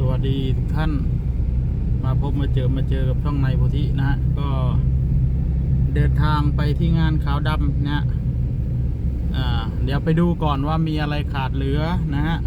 สวัสดีทุกท่านมาพบมาเจอกับช่องในโพธินะฮะก็เดินทางไปที่งานขาวดำนะฮะเดี๋ยวไปดูก่อนว่ามีอะไรขาดเหลือนะฮะ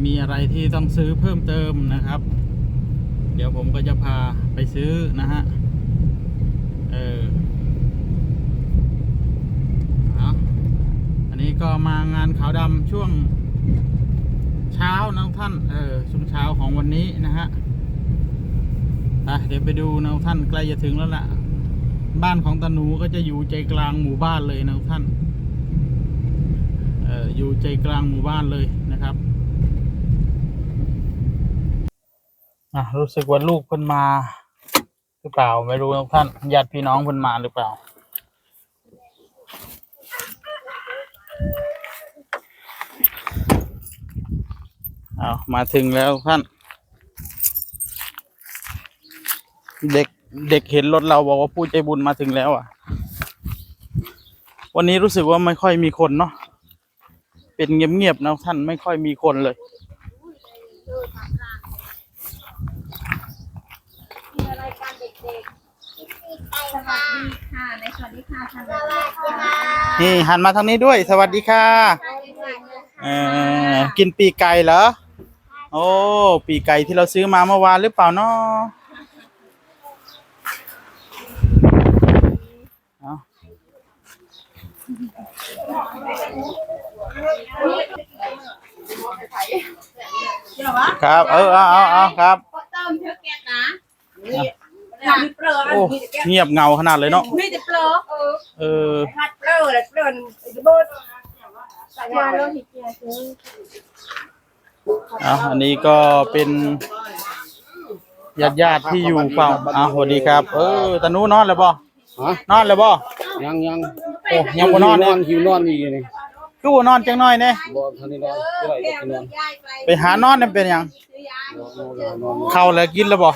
มีอะไรที่ต้องซื้อเพิ่มเติมนะครับเดี๋ยวผมก็จะพาไปซื้อนะฮะอันนี้ก็มางานขาวดำช่วงเช้านะท่านช่วงเช้าของวันนี้นะฮะเดี๋ยวไปดูนะท่านใกล้จะถึงแล้วล่ะบ้านของตาหนูก็จะอยู่ใจกลางหมู่บ้านเลยนะท่านอยู่ใจกลางหมู่บ้านเลยนะครับรู้สึกว่าลูกเพิ่นมาหรือเปล่าไม่รู้นะท่านญาติพี่น้องเพิ่นมาหรือเปล่ามาถึงแล้วท่านเด็กเห็นรถเราบอกว่าผู้ใจบุญมาถึงแล้ววันนี้รู้สึกว่าไม่ค่อยมีคนเนาะเป็นเงียบๆนะท่านไม่ค่อยมีคนเลยมีอะไรการเด็กๆสวัสดีค่ะในสวัสดีค่ะสวัสดีค่ะนี่หันมาทางนี้ด้วยสวัสดีค่ะกินปีกไก่เหรอโอ้ปีกไก่ที่เราซื้อมาเมื่อวานหรือเปล่าเนาะครับเอาครับโอ้เงียบเงาขนาดเลยเนาะมีแต่เปลือกเปลือกอันนี้ก็เป็นญาติที่อยู่เปล่าสวัสดีครับตาหนูนอนแล้วบ่นอนแล้วบ่ยังโอ้ยังบ่นอนเนี่ยหิวนอนอีกนี่คือบ่นอนจังน้อยเนี่ยบ่ทันได้นอนเท่าไหร่ก็นอนไปหานอนเป็นหยังเข้าแล้วกินแล้วบ่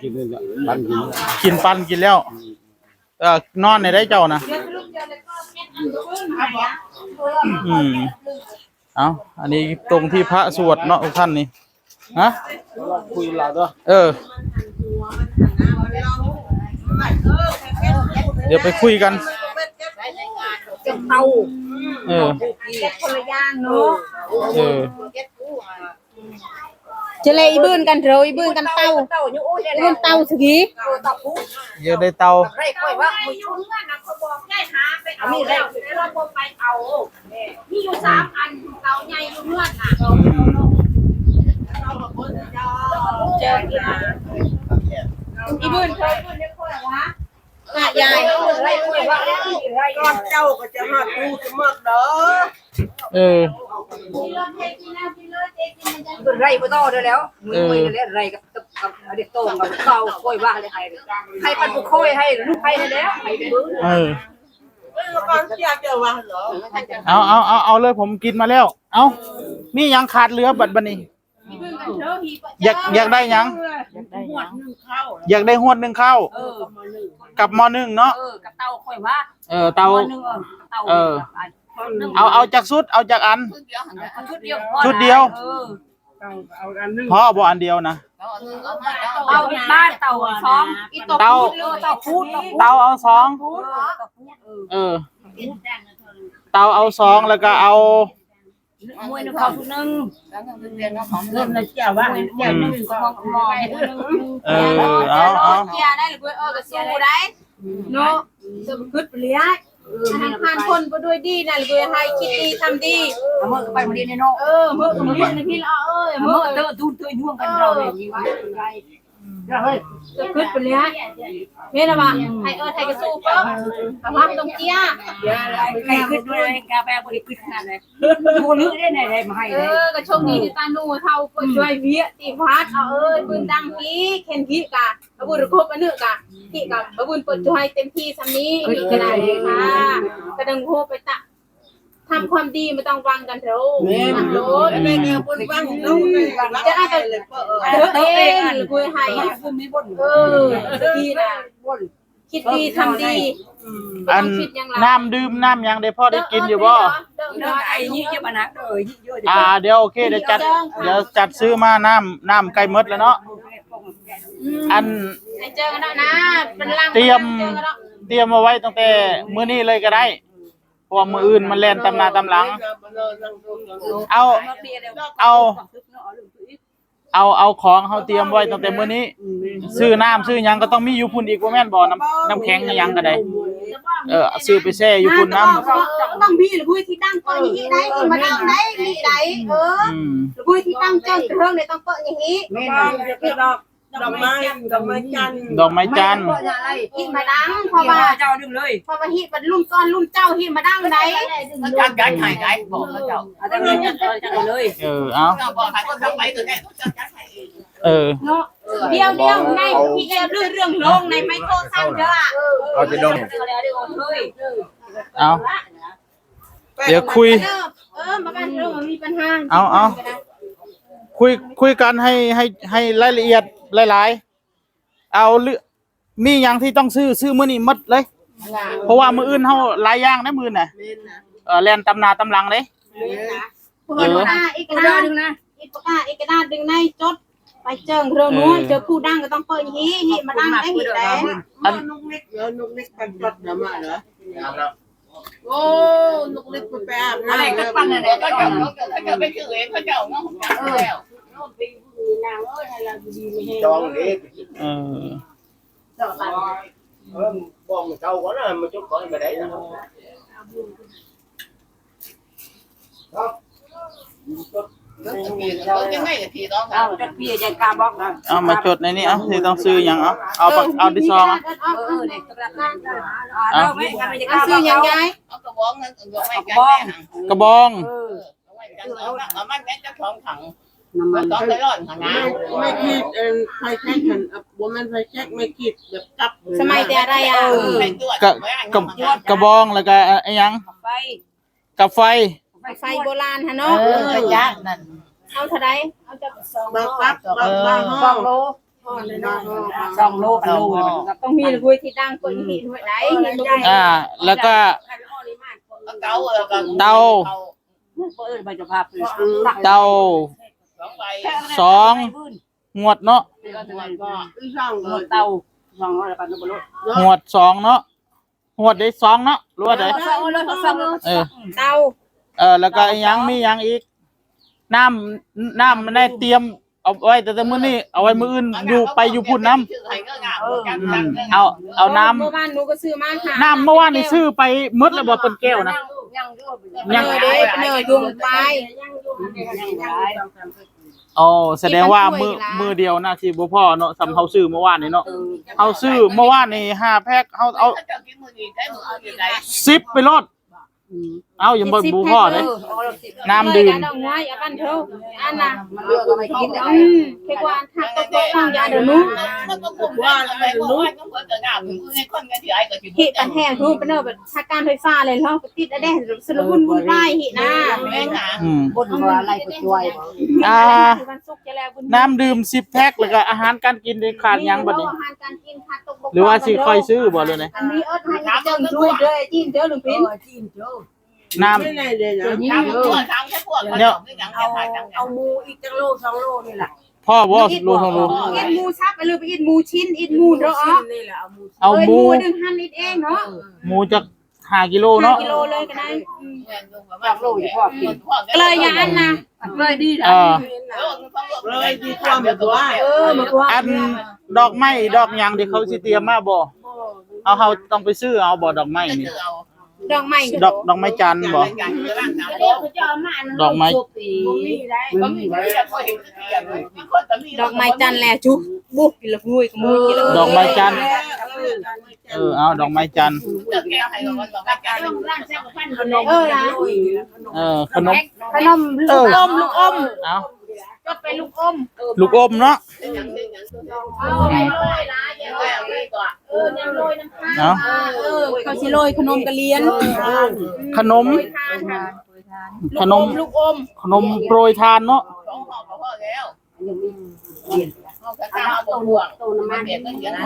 กินนี่แหละปันกินแล้วนอนในได้เจ้านะอันนี้ตรงที่พระสวดเนาะท่านนี่ฮะคุยลาเด้อเดี๋ยวไปคุยกันจะเตาคนละย่างเนาะจะเลยบื้นกันเถอะบื้นกันเตาบื้นเตาสิกี้เยอะได้เตาไรค่อยว่ามีชุนเงินนะเขาบอกง่ายหาไปเอานี่แล้วเราบอกไปเอามีอยู่3 อันเตาใหญ่อยู่เงื่อนน่ะเจอกี่นะอีบื้นเคยบื้นได้ค่อยวะยายไรค่อยว่าก้อนเจ้าก็จะมาดูจะมากเด้อไรไปต่อได้แล้วมือเลยไรกับเด็กโตกับเต่าค่อยว่าอะไรให้ปันบุกค่อยให้ลูกให้ได้แล้วให้ได้บื้นก่อนอยากจะว่าเหรอเอาเลยผมกินมาแล้วมียังขาดเหลือบัดนี้อยากได้ยังอยากได้หวด1ข้าวกับม.1เนาะกับเต่าค่อยว่าเต่าเอาจากชุดเอาจากอันชุดเดียวพอบ่อันเดียวนะเต่าบ้านเต่า2เต่าเอา2เต่าเอา2แล้วก็เอามวยนึงเขานึงเริ่มเลยเจ้าว่าเจ้านึงก็มองเอาเสียได้หรือก็เสียได้เนาะจะพึดเลี้ยผ่านคนไปด้วยดีนะหรือให้คิดดีทำดีเมื่อก็ไปมาดีในเนาะเมื่อก็มาดีในพี่ละเมื่อเจอดูตัวยุ่งกันเราเลยนี่ว่าจะพึดไปเลี้ยนี่นะว่าให้ไทยก็สู้เพิ่มแต่ว่าต้องเจี๊ยใครขึ้นด้วยกาแฟบริขึ้นขนาดไหนดูลึกได้ไหนได้มาให้ก็โชคดีที่ตาหนูเท่าก็ช่วยเวียตีพัดปืนดังพี่เข็นพี่กะบุญครบอันนึกกะพี่กะบุญเปิดช่วยเต็มที่ซ้ำนี้นี่ก็ได้ค่ะกระดังโคไปตะทำความดีไม่ต้องวังกันเถอะมันโลดไม่เงี้ยบนวังเราจะอะไรเองคุยให้ดีนะคิดดีทำดี อันน้ำดื่มน้ำหยังได้พอได้กินอยู่บ่ ไอ้ยี่เยอะมานักเลยยี่เยอะ เดี๋ยวโอเคเดี๋ยวจัดซื้อมาน้ำใกล้หมดแล้วเนาะอัน เจอกันแล้วนะเป็นลัง เตรียมเอาไว้ตั้งแต่มื้อนี้เลยก็ได้เพราะว่ามื้ออื่นมันแล่นตำหน้าตำหลังเอาของเฮาเตรียมไว้ตั้งแต่มื้อนี้ซื้อน้ำซื้อหยังก็ต้องมีอยู่พุ่นอีกบ่แม่นบ่น้ำแข็งหยังก็ได้ซื้อไปแช่อยู่พุ่นน้ำ ต้องพี่หรือผู้ที่ตั้งก็อย่างนี้ได้มาตั้งได้มีได้หรือผู้ที่ตั้งเจ้าเรื่องเลยต้องเปิดอย่างนี้ ไม่นานดอกไม้จัน ดอกไม้จันทร์ ฮิตมาดังเพราะว่า เจ้าดึงเลย เพราะว่าฮิตเป็นรุ่นก้อนรุ่นเจ้าฮิตมาดังได้ จันไก่ไข่ไก่บอกเจ้าจันเลย เอา บอกไข่ก็ทำไปตัวนี้จันไข่ เนาะเดียวในที่เรื่องลงในไมโครซัมเด้อ เอาจะดม เอาเดี๋ยวคุย มาบ้านเรื่องมันมีปัญหา เอาคุยกันให้รายละเอียดหลายๆเอามีอย่างที่ต้องซื้อมื้อนี้หมดเลยเพราะว่ามื้ออื่นเฮาหลายอย่างนะมื้อน่ะแล่นตำหน้าตำหลังเด้ อีกกระดาษดึงนะอีกกระดาษดึงในจดไปเจิงเรื่องนู้นเจอผู้ดังก็ต้องเปิดฮีมาดังได้ฮีได้ นุกนิกกันจดนะมาเหรอโอ้นุกนิกไปอาบน้ำอะไรก็ปั้นอะไรก็จะไปชื่อเองเขาเจ้าเนาะแล้วจองนี่Ừ. Bom sâu quá nó một chút coi mà đấy nè. Đó. Mà chốt này nè, thì tao sư nhằng ao đi son á. Sư nhằng cái. Cà bông. มันต้องไปร่อนทางนั้นไม่คิดไฟแช็กฉันบ่แม่นไฟแช็กไม่คิดแบบจับ สมัยแต่อะไรอ่ะ กระบองแล้วก็ไอ้ยังกับไฟ ไฟโบราณฮะเนาะระยะนั่นเอาเท่าไรเอาจะ2 โล2 โลต้องมีด้วยที่ตั้งคนที่ด้วยไหน แล้วก็เตา2งวดเนาะงวด2เนาะงวดได้2เนาะรู้ว่าได้เตาแล้วก็ยังมียังอีกน้ำมันได้เตรียมเอาไว้แต่มื้อนี้เอาไว้มื้ออื่นอยู่พุ่นน้ำเอาน้ำเมื่อวานหนูก็ซื้อมาค่ะน้ำเมื่อวานนี่ซื้อไปหมดแล้วบ่เป็นแก้วนะยังเด้เนยดุงไปอ๋อแสดงว่ามือเดียวน่าสิบ่พอเนาะสำเฮาซื้อเมื่อวานนี่เนาะเฮาซื้อเมื่อวานนี่5แพ็คเฮาเอา10ไปโลดเอายังบ่พอเด้น้ำดื่มดอกไม้อย่าบันเถอะอันน่ะมันเลือกเอาไปกินแค่ว่าถ้าต้องยาเดี๋ยวนู้ว่าอะไรนู้ฮิปันแห้งทุกเป็นเนอแบบถ้าการไฟฟ้าเลยเนาะติดได้สรุปวุ่นวายหินะบนว่าอะไรก็ช่วยน้ำดื่ม10แพ็คแล้วก็อาหารการกินได้ขาดยังบัดนี้หรือว่าสิค่อยซื้อบ่เลยนะอันนี้เอิ้นให้เจิงช่วยเด้อจิ้นเด้อลุงพินน้ำเนี่ยเอามูอีกจังโล2 โลนี่แหละพ่อบ่โล2 โลอิดมูซับไปเลยไปอิดมูชิ้นอิดมูเด้อเอามูนึงหั่นนิดเองเนาะหมูจัก5 กิโลเนาะ5 กิโลเลยก็ได้2 โลอยู่พ่อกินเลยอย่าอันน่ะเลยดีเลยดีกว่าแบบว่าอันดอกไม้ดอกหยังที่เขาสิเตรียมมาบ่เฮาต้องไปซื้อเอาบ่ดอกไม้นี่ดอกไม้ดอกไม้จันทร์บ่ดอกไม้ดอกไม้จันทร์แหละจุบุกกิโลมุยกมุยกิโลดอกไม้จันทร์เอาดอกไม้จันทร์ขนมลูกอมเอาก็เป็นลูกอมเนาะเขาสิโรยขนมกะเลียนขนมโปรยทานเนาะ ก็ตาบ่ห่วงตัวน้ำมันเด็กก็เยอะนะ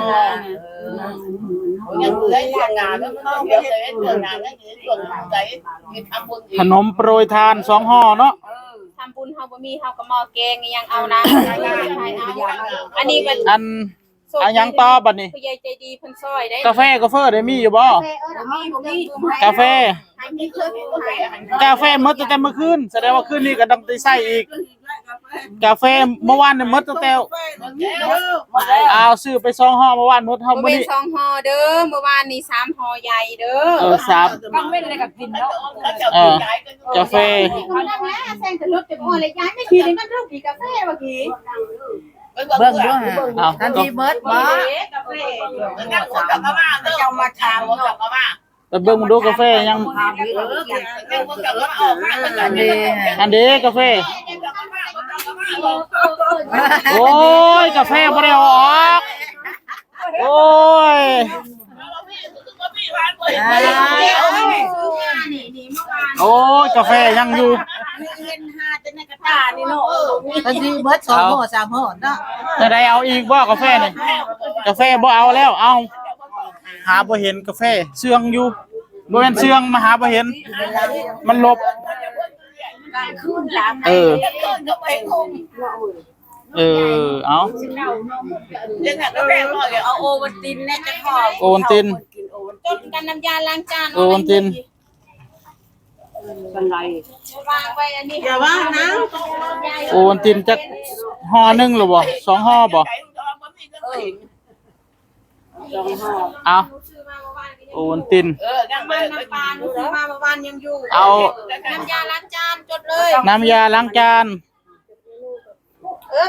ยังได้เรื่องงานแล้วมันเดี๋ยวจะได้เรื่องงานแล้วจะเรื่องใจมีทำบุญ ขนมโปรยทาน2ห่อเนาะ ทำบุญเฮาบ่มีเฮาก็หม้อแกงยังเอานะอันนี้มัน อันเอายังต่อบัดนี้ ผู้ใหญ่ใจดีเพิ่นซอยได้ กาแฟได้มีอยู่บ่ บ่มี กาแฟ ให้มีเครื่องให้ กาแฟหมดตั้งแต่เมื่อคืนแสดงว่าคืนนี้ก็ต้องได้ใส่อีกกาแฟเมื่อวานเนี่ยหมดตั้งแต่เอาซื้อไป2ห่อเมื่อวานหมดเฮา บ่ มื้อ เป็น นี้ 2ห่อเด้อเมื่อวานนี้3ห่อใหญ่เด้อ 3 ต้องเว้นอะไรกับกินเนาะ กาแฟ เขานั่งแล้วแซงจะรถจะบ่เลยย้ายไม่กินมันต้องกินกาแฟเมื่อกี้ เบิ่งด้วยฮะ เอา ทันทีเบิดบ่ กาแฟ นั่งคนกับมาเจ้ามาถามกับมา ไปเบิ่งดูกาแฟยัง นั่งคนกับมาออกมาอันนี้ อันเด้กาแฟโอ้ยกาแฟบ่ได้เอาออกโอ้ย โอ้ยกาแฟยังอยู่ ทันทีเบิด2ห่อ3ห่อเนาะ จะได้เอาอีกบ่กาแฟนี่กาแฟบ่เอาแล้วเอาหาบ่เห็นกาแฟเชื่องอยู่บ่แม่นเชื่องมาหาบ่เห็นมันหลบเออเอา ยังไงก็แม่บ่เอาโอวัลตินแน่จะขอ โอนติน จนกันน้ำยาล้างจาน โอนติน วางไว้อันนี้ อย่าว่านะ โอนตินจักห่อหนึงหรือบ่2ห่อบ่เอา ซื้อมาเมื่อวาน โอนติน น้ำมันน้ำปลาซื้อมาเมื่อวานยังอยู่ เอา น้ำยาล้างจานจดเลย น้ำยาล้างจาน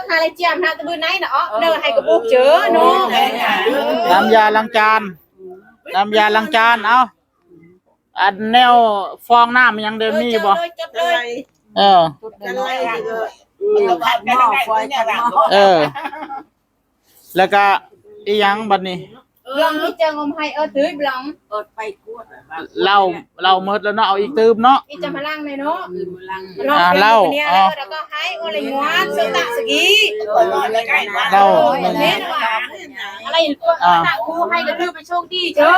คาเลเจียมนะตะบือไหนเนาะเด้อให้กระปุกเจอเนาะ น้ำยาล้างจานน้ำยาล้างจานเอาอันแนวฟองน้ำยังเดิมมีอยู่บ่ จดเลย เออ กันไรหม้อไฟกันหม้อ เออ แล้วก็อีหยังบัดนี้ เรื่องที่เจองมให้ตื้อบลอง เปิดไปกวด เราหมดแล้วเนาะเอาอีกตืมเนาะ อีจะมาล้างเลยเนาะ เล่า แล้วก็ให้โอเลงวนเสตะสกี เรา อะไรตะกูให้กระทืบไปโชคดีเจอ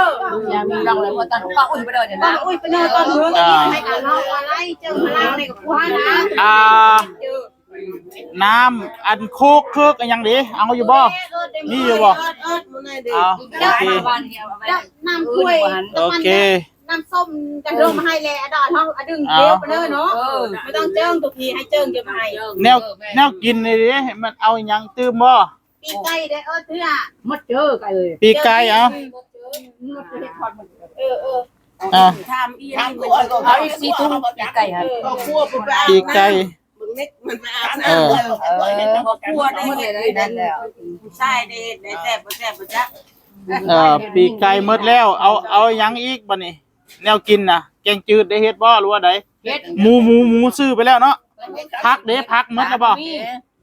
ยังมีรองเลยเพราะตอนป้าอุ้ยไปเดินเนี่ย ตอ นะ นอุ้ยไปเนินตอนเมืองให้กันเราอะไรเจอมาล้างในกับกูนะ น้ำอันโคกเคิกอันยังดีเอาอยู่บ่มีอยู่บ่เอาโอเค น้ำถ้วย โอเค น้ำส้มกันเริ่มมาให้แล้วดอนเขาดึงเดียวไปเลยเนาะไม่ต้องเจิ้งตุกีให้เจิ้งจะมาให้ แนวกินนี่ดิมันเอาอีหยังตืมบ่ ปีไก่ได้เพื่อ มัดเจอกันเลย ปีกไก่เอา อ่ะ ทำอีเอาอีก4ทุ่มไก่ฮะก็คั่วไป ปีกไก่ มึงนิกมันมาอาบน้ำก็คั่วได้นั่นแล้วใช่ได้แซ่บแซ่บจ๊ะ ปีกไก่หมดแล้วเอาอีหยังอีกบัดนี้ แนวกินน่ะแกงจืดได้เฮ็ดบ่หรือว่าใดหมูซื้อไปแล้วเนาะผักเด้ผักหมดแล้วบ่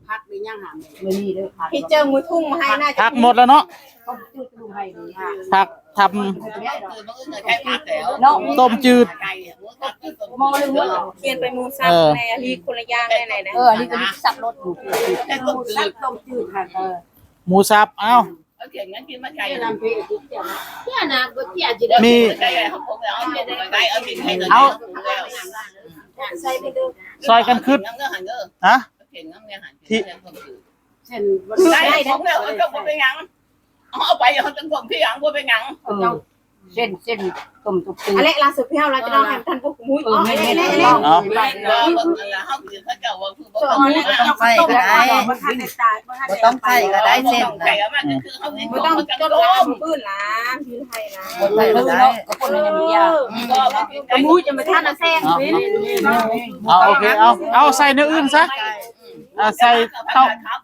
พักนี่ยังหาไม่มีเด้อพัก พี่เจิ้งมือทุ่งมาให้น่าจะ ผักหมดแล้วเนาะ จุดลุงให้นี่ค่ะ ผักทำต้มจืด มองเลยว่า เขียนไปมูซับในอันนี้คนละย่างไหนนะ อันนี้ก็มีสับรถอยู่สับต้มจืดค่ะ หมูสับเอ้า เนี่ยนะก็เที่ยจะได้ มีเอา ใส่ไปเด้อ ซอยกันขึ้นฮะที่ เส้น ได้ทั้งหมด เอาไปเอาตั้งผมที่หลังบ่ไปหยังเส้นต้มตุก อะไรล่าสุดพี่เฮาเราจะลองให้ท่านพวกมุ้ยอ๋ออะไร เอา ใส่ก็ได้บ่ต้องใส่ก็ได้เส้นนะ ไม่ต้องจดล้มปื้นล่ะพี่ไทยนะ ใส่ก็ได้ก็คนยังมียาก มุ้ยจะมาท่านแซงนี่ เอาโอเคเอาใส่เนื้ออื่นซะใส่เต้า เอา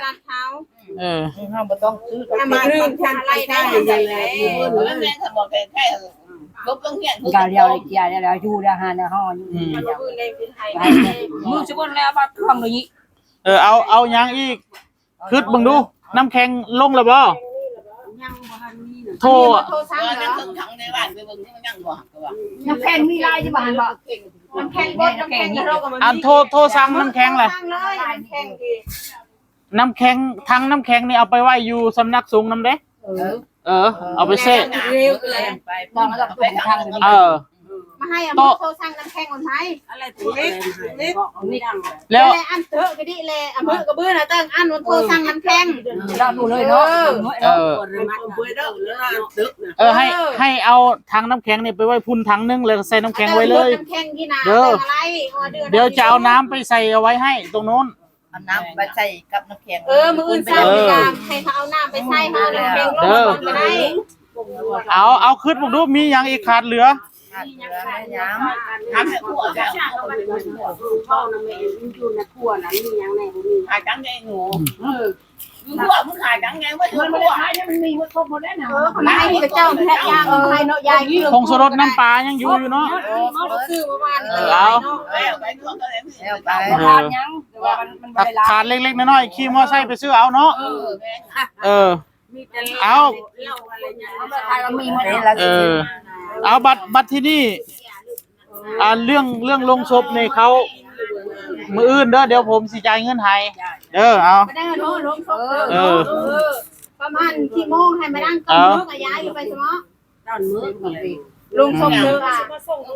การเท้า เราบ่ต้องซื้อ ทำมาเรื่องทำอะไรได้ใหญ่เลย กาเดียวเลยเกียร์แล้วอยู่แล้วหาแล้วห่ออยู่ ปื้นในพี่ไทย มือสิบ่แล้วบัดเครื่องนี้ เอาหยังอีกคึดเบิ่งดูน้ำแข็งลงแล้วบ่ ยังบ่ทันมีน่ะ โทร โทรสั่งเหรอ น้ำแข็งมีลายที่บ้านบ่ น้ำแข็งบดน้ำแข็งเราก็มัน อันโทรสั่งน้ำแข็งเลย สั่งเลยน้ำแข็งดี น้ำแข็งทั้งน้ำแข็งนี่เอาไปไว้อยู่สำนักสงฆ์นำเด้เอาไปเซ่ เร็วเลย มองแล้วก็ไปทางนี้ มาให้เอาโทรสั่งน้ำแข็งคนไทย อะไรตัวเล็กนี่ แล้ว อันเถอะก็ดีแหละอำเภอกระเบื้อนะตั้งอันวันโทรสั่งน้ำแข็ง เราดูเลยเนาะ ให้เอาถังน้ำแข็งนี่ไปไว้พุ่นถังนึงแล้วใส่น้ำแข็งไว้เลย น้ำแข็งที่นาอะไร เดี๋ยวจะเอาน้ำไปใส่เอาไว้ให้ตรงโน้น น้ำไปใส่กับน้ำแข็ง มืออื่นใส่ให้เขาเอาน้ำไปใส่เขาน้ำแข็งลงไปได้ เอาขึ้นผมดูมีอย่างอีกขาดเหลือ ทำให้ขั้วแล้วช่องน้ำแม่อยู่ในขั้วนั้นมีอย่างไหนมีขายจังไงหนูขั้วมึงขายจังไงว่าถึงขั้วมันมีมันครบหมดแล้วนะ ไม่ให้เจ้าแพะย่างให้เนาะยาย ผงชูรสน้ำปลายังอยู่เนาะ ซื้อประมาณ ขาดเล็กๆน้อยๆขี่มอไซค์ไปซื้อเอาเนาะเอาเอาบัตรที่นี่เรื่องลงศพในเขามืออื่นเดี๋ยวผมสิจ่ายเงินให้เอา ไม่ได้เนาะลงศพประมาณกี่โมงให้มานั่งต้นมือกับยายอยู่ไปสมอลงศพเลยมาส่งเงิ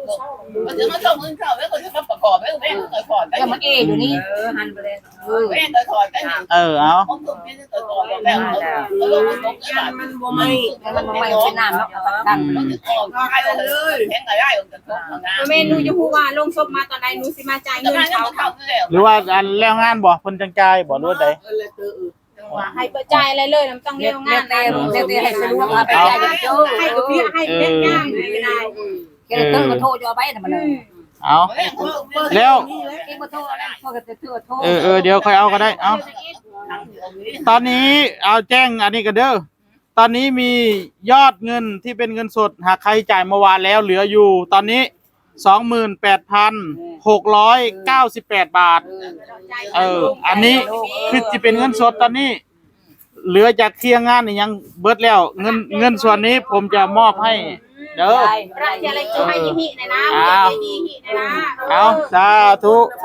นเขาแล้วก็จะประกอบแล้วแม่เคยถอดได้มาอยู่นี่หันไปเลยแม่เคยถอดได้เอามันบ่ไม่เป็นน้ำเนาะตั้งเลยแข็งได้เมนูจะพูดว่าลงศพมาตอนไหนหนูสิมาจ่ายเงินเขา หรือว่าอันแล้วงานบ่เพิ่นจังจ่ายบ่รู้ใด ให้ประจายอะไรเลยมันต้องเร็วงานเร็วให้สะดวกไปจ่ายให้กับพี่ให้เพี้ยนย่างไม่ได้แกเติมมาโทรจะไปแต่มันเอาแล้วเดี๋ยวค่อยเอาก็ได้เอาตอนนี้เอาแจ้งอันนี้กันเด้อตอนนี้มียอดเงินที่เป็นเงินสดหากใครจ่ายเมื่อวานแล้วเหลืออยู่ตอนนี้ 28,698 บาทอันนี้คือจะเป็นเงินสดตอนนี้เหลือจากเคลียร์งานนี่ยังเบิดแล้วเงินส่วนนี้ผมจะมอบให้เด้ออะไรจะให้ยี่หิในนะยี่หิในนะเอาสาธุใ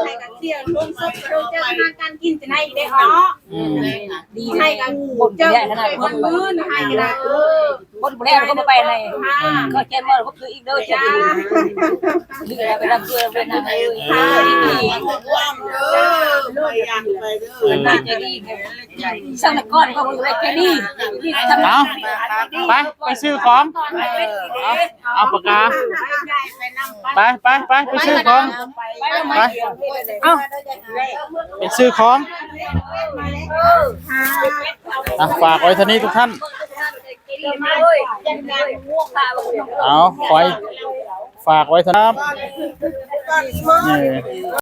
ห้กับเที่ยวลงศพเราเจออาการกินจะให้ได้เนาะดีให้กันเจอคนมื้อให้กันคนแรกก็มาไปไหนก็เจมส์ก็คืออีกเด้อจ้าดีแล้วไปรับเพื่อนเป็นอะไรสร้างก้อนก็คือแค่นี้ไปซื้อของเอาปากกาไปซื้อของไปซื้อของฝากไว้ท่านี้ทุกท่านเอาไว้ฝากไว้ท่านครับ